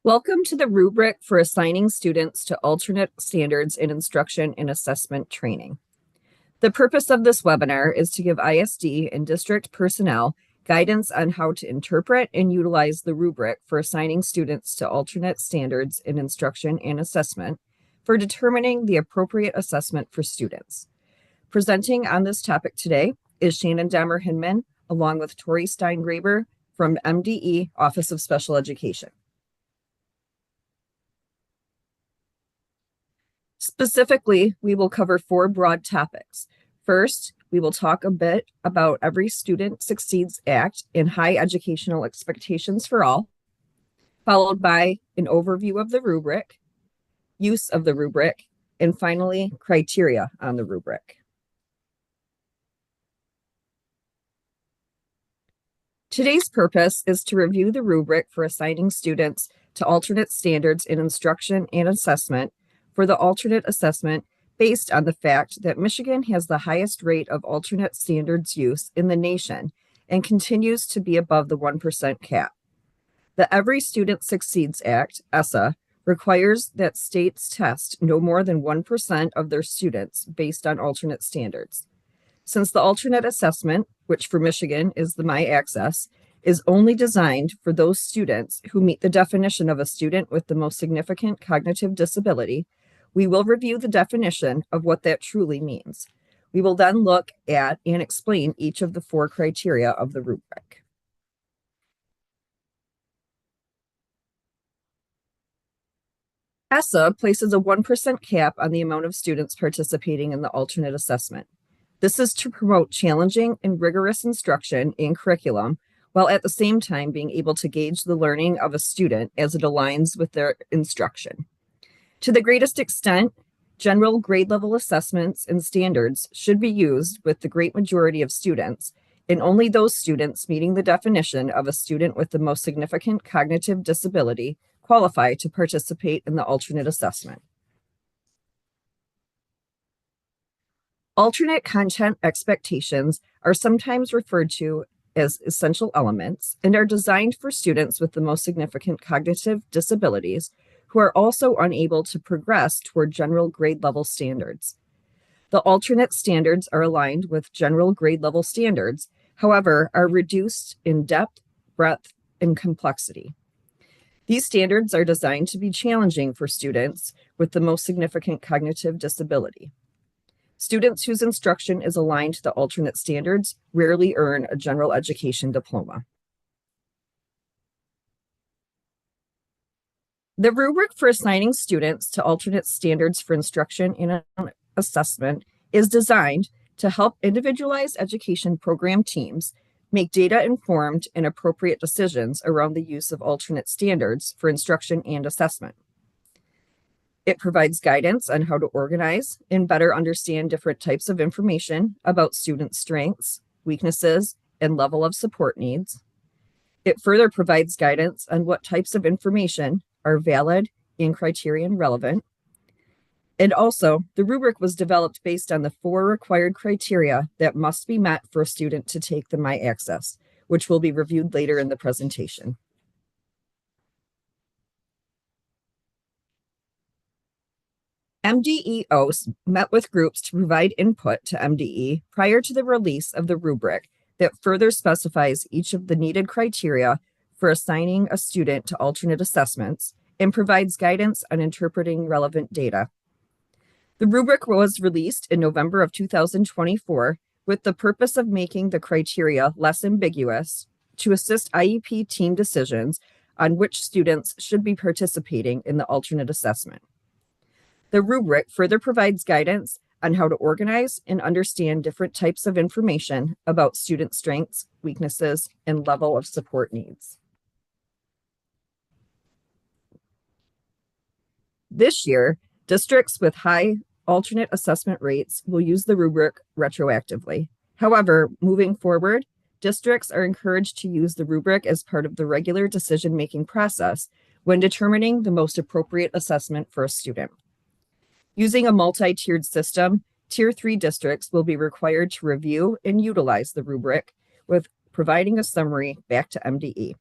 Welcome to the rubric for assigning students to alternate standards in instruction and assessment training. The purpose of this webinar is to give ISD and district personnel guidance on how to interpret and utilize the rubric for assigning students to alternate standards in instruction and assessment for determining the appropriate assessment for students. Presenting on this topic today is Shannon Dahmer-Hinman, along with Tori Steingraber from MDE, Office of Special Education. Specifically, we will cover four broad topics. First, we will talk a bit about Every Student Succeeds Act and high educational expectations for all, followed by an overview of the rubric, use of the rubric, and finally, criteria on the rubric. Today's purpose is to review the rubric for assigning students to alternate standards in instruction and assessment for the alternate assessment based on the fact that Michigan has the highest rate of alternate standards use in the nation and continues to be above the 1% cap. The Every Student Succeeds Act, ESSA, requires that states test no more than 1% of their students based on alternate standards. Since the alternate assessment, which for Michigan is the MyAccess, is only designed for those students who meet the definition of a student with the most significant cognitive disability, we will review the definition of what that truly means. We will then look at and explain each of the four criteria of the rubric. ESSA places a 1% cap on the amount of students participating in the alternate assessment. This is to promote challenging and rigorous instruction and curriculum, while at the same time being able to gauge the learning of a student as it aligns with their instruction. To the greatest extent, general grade level assessments and standards should be used with the great majority of students, and only those students meeting the definition of a student with the most significant cognitive disability qualify to participate in the alternate assessment. Alternate content expectations are sometimes referred to as essential elements and are designed for students with the most significant cognitive disabilities who are also unable to progress toward general grade level standards. The alternate standards are aligned with general grade level standards, however, are reduced in depth, breadth, and complexity. These standards are designed to be challenging for students with the most significant cognitive disability. Students whose instruction is aligned to the alternate standards rarely earn a general education diploma. The rubric for assigning students to alternate standards for instruction and assessment is designed to help individualized education program teams make data-informed and appropriate decisions around the use of alternate standards for instruction and assessment. It provides guidance on how to organize and better understand different types of information about student strengths, weaknesses, and level of support needs. It further provides guidance on what types of information are valid and criterion relevant. And also, the rubric was developed based on the four required criteria that must be met for a student to take the MyAccess, which will be reviewed later in the presentation. MDEOs met with groups to provide input to MDE prior to the release of the rubric that further specifies each of the needed criteria for assigning a student to alternate assessments and provides guidance on interpreting relevant data. The rubric was released in November of 2024 with the purpose of making the criteria less ambiguous to assist IEP team decisions on which students should be participating in the alternate assessment. The rubric further provides guidance on how to organize and understand different types of information about student strengths, weaknesses, and level of support needs. This year, districts with high alternate assessment rates will use the rubric retroactively. However, moving forward, districts are encouraged to use the rubric as part of the regular decision-making process when determining the most appropriate assessment for a student. Using a multi-tiered system, Tier 3 districts will be required to review and utilize the rubric with providing a summary back to MDE.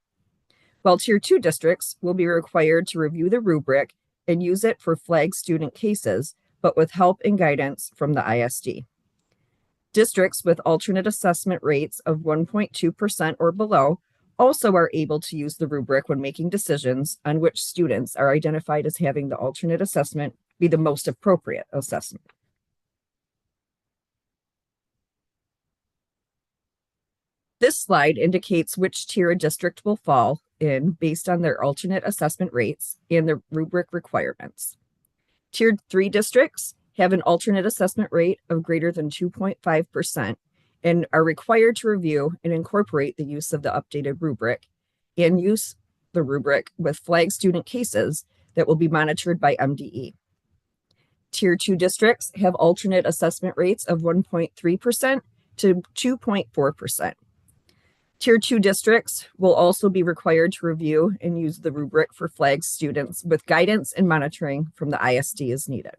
while Tier 2 districts will be required to review the rubric and use it for flagged student cases, but with help and guidance from the ISD. Districts with alternate assessment rates of 1.2% or below also are able to use the rubric when making decisions on which students are identified as having the alternate assessment be the most appropriate assessment. This slide indicates which tier a district will fall in based on their alternate assessment rates and the rubric requirements. Tier 3 districts have an alternate assessment rate of greater than 2.5% and are required to review and incorporate the use of the updated rubric and use the rubric with flagged student cases that will be monitored by MDE. Tier 2 districts have alternate assessment rates of 1.3% to 2.4%. Tier 2 districts will also be required to review and use the rubric for flagged students with guidance and monitoring from the ISD as needed.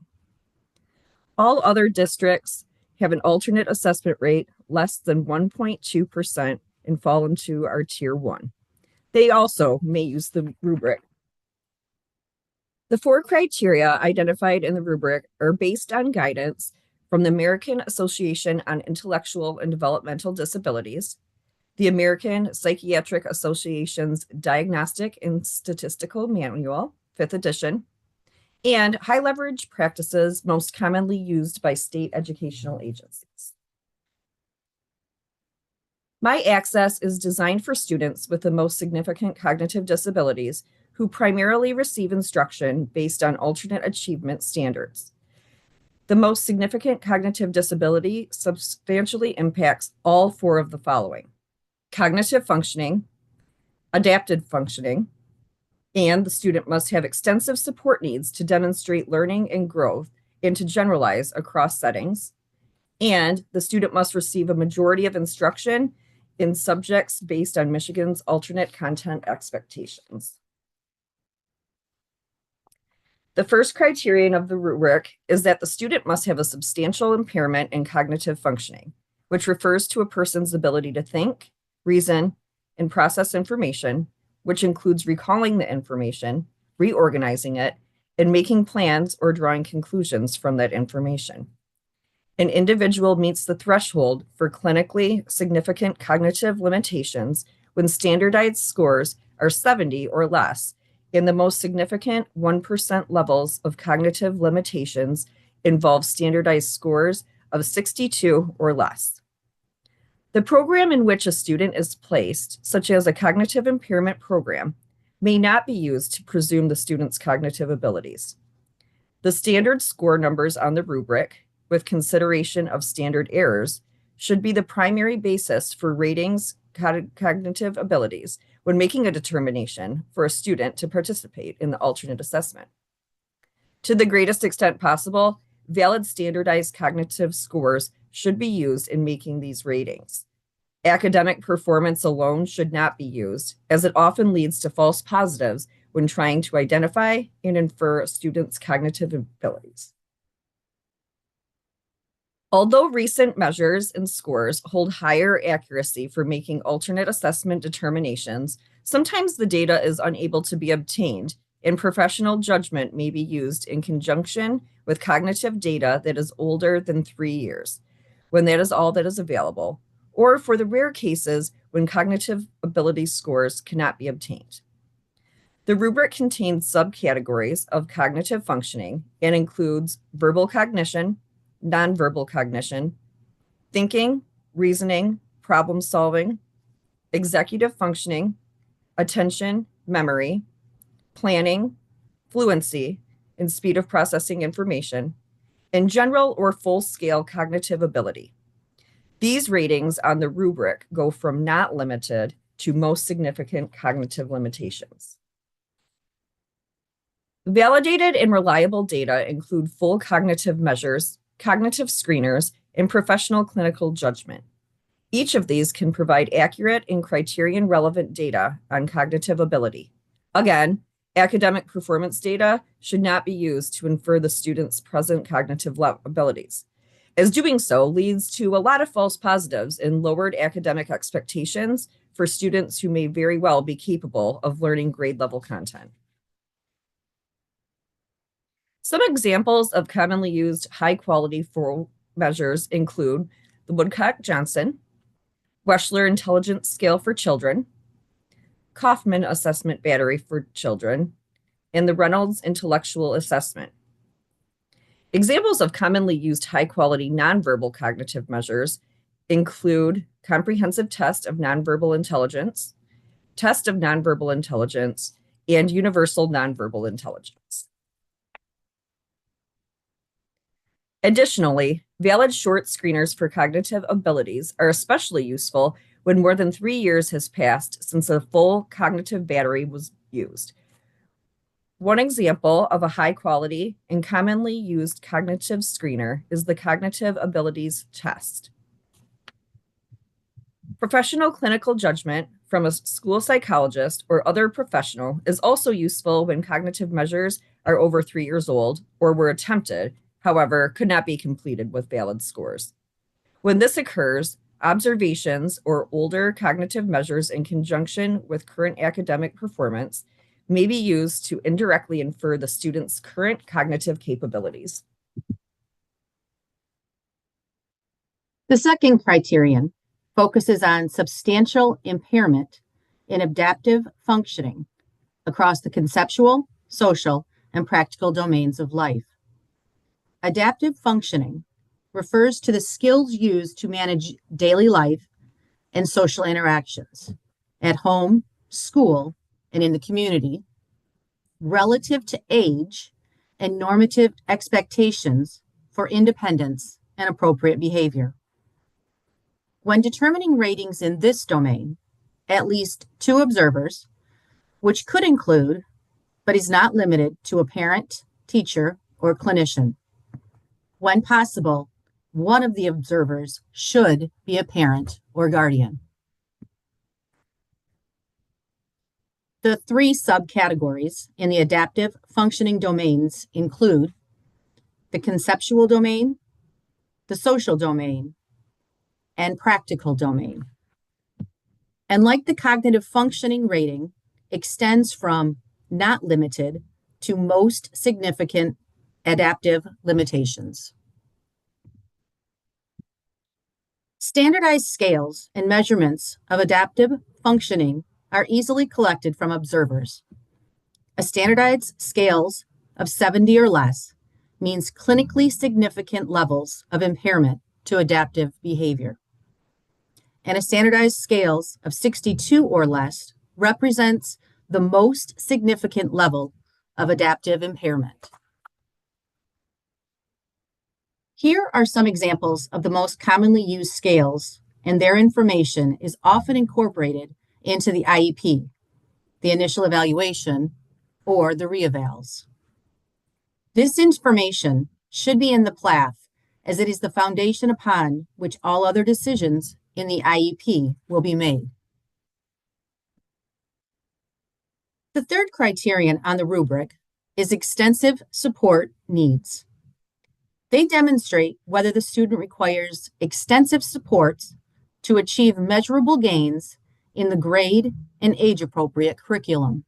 All other districts have an alternate assessment rate less than 1.2% and fall into our Tier 1. They also may use the rubric. The 4 criteria identified in the rubric are based on guidance from the American Association on Intellectual and Developmental Disabilities, the American Psychiatric Association's Diagnostic and Statistical Manual, 5th edition, and high leverage practices most commonly used by state educational agencies. My Access is designed for students with the most significant cognitive disabilities who primarily receive instruction based on alternate achievement standards. The most significant cognitive disability substantially impacts all 4 of the following: cognitive functioning, adaptive functioning, and the student must have extensive support needs to demonstrate learning and growth and to generalize across settings. And the student must receive a majority of instruction in subjects based on Michigan's alternate content expectations. The first criterion of the rubric is that the student must have a substantial impairment in cognitive functioning, which refers to a person's ability to think, reason, and process information, which includes recalling the information, reorganizing it, and making plans or drawing conclusions from that information. An individual meets the threshold for clinically significant cognitive limitations when standardized scores are 70 or less, and the most significant 1% levels of cognitive limitations involve standardized scores of 62 or less. The program in which a student is placed, such as a cognitive impairment program, may not be used to presume the student's cognitive abilities. The standard score numbers on the rubric, with consideration of standard errors, should be the primary basis for ratings cognitive abilities when making a determination for a student to participate in the alternate assessment. To the greatest extent possible, valid standardized cognitive scores should be used in making these ratings. Academic performance alone should not be used, as it often leads to false positives when trying to identify and infer a student's cognitive abilities. Although recent measures and scores hold higher accuracy for making alternate assessment determinations, sometimes the data is unable to be obtained, and professional judgment may be used in conjunction with cognitive data that is older than 3 years, when that is all that is available, or for the rare cases when cognitive ability scores cannot be obtained. The rubric contains subcategories of cognitive functioning and includes verbal cognition, nonverbal cognition, thinking, reasoning, problem solving, executive functioning, attention, memory, planning, fluency, and speed of processing information, and general or full-scale cognitive ability. These ratings on the rubric go from not limited to most significant cognitive limitations. Validated and reliable data include full cognitive measures, cognitive screeners, and professional clinical judgment. Each of these can provide accurate and criterion-relevant data on cognitive ability. Again, academic performance data should not be used to infer the student's present cognitive abilities, as doing so leads to a lot of false positives and lowered academic expectations for students who may very well be capable of learning grade level content. Some examples of commonly used high-quality formal measures include the Woodcock-Johnson, Wechsler Intelligence Scale for Children, Kaufman Assessment Battery for Children, and the Reynolds Intellectual Assessment. Examples of commonly used high-quality nonverbal cognitive measures include Comprehensive Test of Nonverbal Intelligence, Test of Nonverbal Intelligence, and Universal Nonverbal Intelligence. Additionally, valid short screeners for cognitive abilities are especially useful when more than 3 years has passed since a full cognitive battery was used. One example of a high-quality and commonly used cognitive screener is the Cognitive Abilities Test. Professional clinical judgment from a school psychologist or other professional is also useful when cognitive measures are over 3 years old or were attempted, however, could not be completed with valid scores. When this occurs, observations or older cognitive measures in conjunction with current academic performance may be used to indirectly infer the student's current cognitive capabilities. The second criterion focuses on substantial impairment in adaptive functioning across the conceptual, social, and practical domains of life. Adaptive functioning refers to the skills used to manage daily life and social interactions at home, school, and in the community, relative to age and normative expectations for independence and appropriate behavior. When determining ratings in this domain, at least 2 observers, which could include, but is not limited to, a parent, teacher, or clinician. When possible, one of the observers should be a parent or guardian. The 3 subcategories in the adaptive functioning domains include the conceptual domain, the social domain, and practical domain. And like the cognitive functioning rating, extends from not limited to most significant adaptive limitations. Standardized scales and measurements of adaptive functioning are easily collected from observers. A standardized scales of 70 or less means clinically significant levels of impairment to adaptive behavior. And a standardized scales of 62 or less represents the most significant level of adaptive impairment. Here are some examples of the most commonly used scales, and their information is often incorporated into the IEP, the initial evaluation, or the reevals. This information should be in the PLAF, as it is the foundation upon which all other decisions in the IEP will be made. The third criterion on the rubric is extensive support needs. They demonstrate whether the student requires extensive support to achieve measurable gains in the grade and age-appropriate curriculum.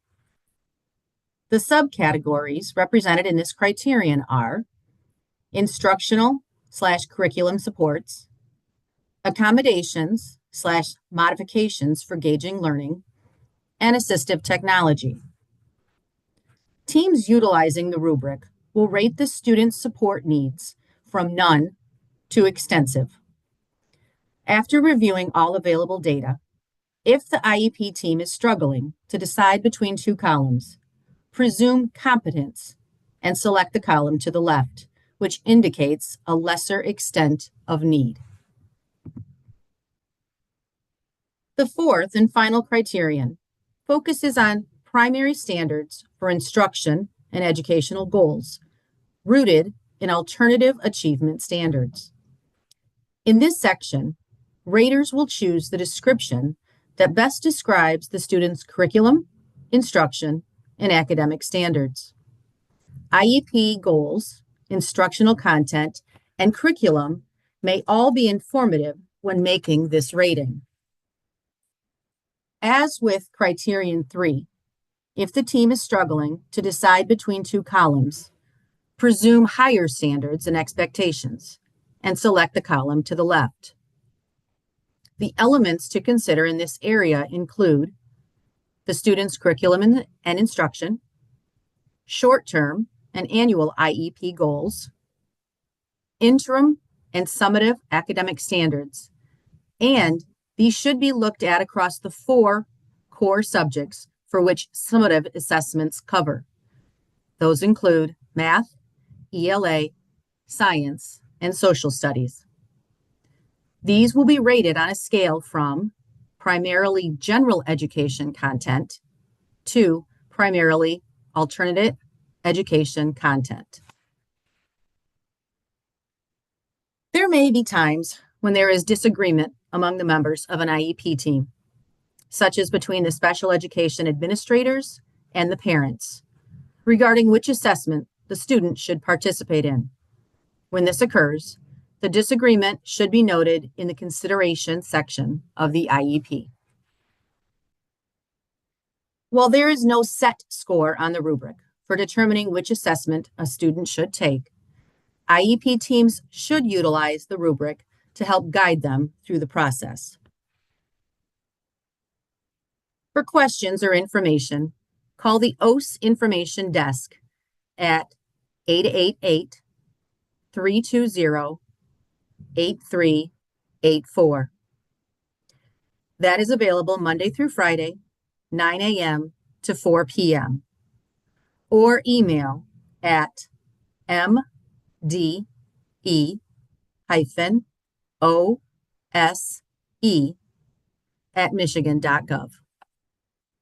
The subcategories represented in this criterion are instructional/curriculum supports, accommodations/modifications for gauging learning, and assistive technology. Teams utilizing the rubric will rate the student's support needs from none to extensive. After reviewing all available data, if the IEP team is struggling to decide between 2 columns, presume competence and select the column to the left, which indicates a lesser extent of need. The fourth and final criterion focuses on primary standards for instruction and educational goals, rooted in alternative achievement standards. In this section, raters will choose the description that best describes the student's curriculum, instruction, and academic standards. IEP goals, instructional content, and curriculum may all be informative when making this rating. As with criterion 3, if the team is struggling to decide between two columns, presume higher standards and expectations and select the column to the left. The elements to consider in this area include the student's curriculum and instruction, short-term and annual IEP goals, interim and summative academic standards, and these should be looked at across the 4 core subjects for which summative assessments cover. Those include math, ELA, science, and social studies. These will be rated on a scale from primarily general education content to primarily alternate education content. There may be times when there is disagreement among the members of an IEP team, such as between the special education administrators and the parents, regarding which assessment the student should participate in. When this occurs, the disagreement should be noted in the consideration section of the IEP. While there is no set score on the rubric for determining which assessment a student should take, IEP teams should utilize the rubric to help guide them through the process. For questions or information, call the OS Information Desk at 888-320-8384. That is available Monday through Friday, 9 a.m. to 4 p.m. or email at mde-ose@michigan.gov.